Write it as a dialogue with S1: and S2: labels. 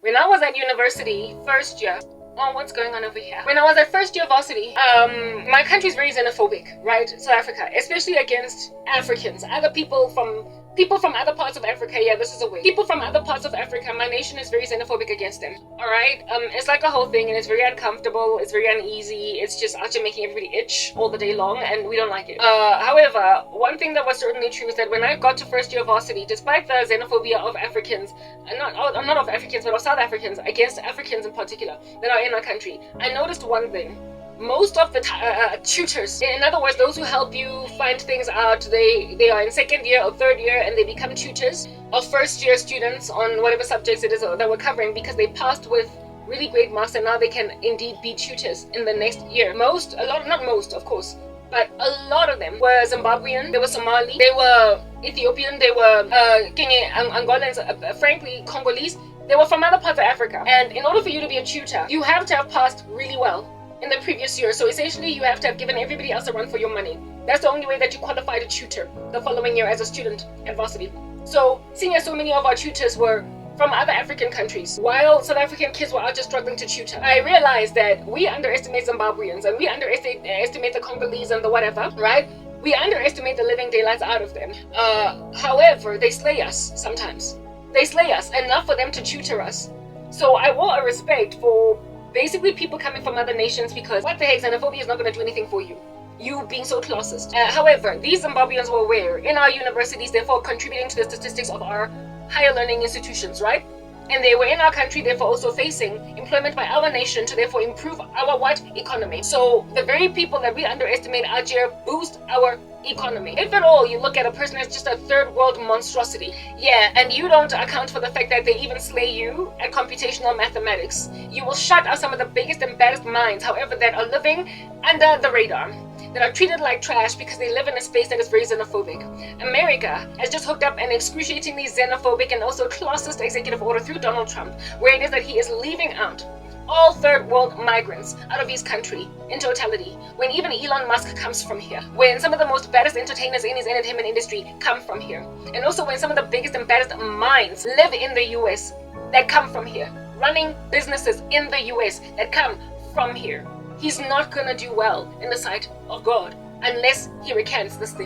S1: When I was at university, first year, oh, what's going on over here? When I was at first year varsity, my country is very xenophobic, right? South Africa, especially against Africans, other people from other parts of Africa. Yeah, this is a way. People from other parts of Africa, my nation is very xenophobic against them. All right, it's like a whole thing, and it's very uncomfortable. It's very uneasy. It's just actually making everybody itch all the day long, and we don't like it. However, one thing that was certainly true is that when I got to first year varsity, despite the xenophobia of Africans, not of Africans, but of South Africans against Africans in particular that are in our country, I noticed one thing. Most of the tutors, in other words, those who help you find things out, they are in second year or third year, and they become tutors of first year students on whatever subjects it is that we're covering, because they passed with really great marks, and now they can indeed be tutors in the next year. Not most, of course, but a lot of them were Zimbabwean, they were Somali, they were Ethiopian, they were Angolans, frankly Congolese. They were from other parts of Africa. And in order for you to be a tutor, you have to have passed really well in the previous year. So essentially, you have to have given everybody else a run for your money. That's the only way that you qualify to tutor the following year as a student at varsity. So seeing as so many of our tutors were from other African countries, while South African kids were out just struggling to tutor, I realized that we underestimate Zimbabweans, and we underestimate the Congolese and the whatever, right? We underestimate the living daylights out of them. However, they slay us sometimes. They slay us enough for them to tutor us. So I wore a respect for basically people coming from other nations, because what the heck, xenophobia is not going to do anything for you. You being so classist. However, these Zimbabweans were where? In our universities, therefore contributing to the statistics of our higher learning institutions, right? And they were in our country, therefore also facing employment by our nation to therefore improve our what? Economy. So the very people that we underestimate out here boost our economy. If at all you look at a person as just a third world monstrosity, yeah, and you don't account for the fact that they even slay you at computational mathematics, you will shut out some of the biggest and baddest minds, however, that are living under the radar, that are treated like trash because they live in a space that is very xenophobic. America has just hooked up an excruciatingly xenophobic and also classist executive order through Donald Trump, where it is that he is leaving out all third world migrants out of his country in totality, when even Elon Musk comes from here, when some of the most baddest entertainers in his entertainment industry come from here, and also when some of the biggest and baddest minds live in the US that come from here, running businesses in the US that come from here. He's not gonna do well in the sight of God unless he recants this thing.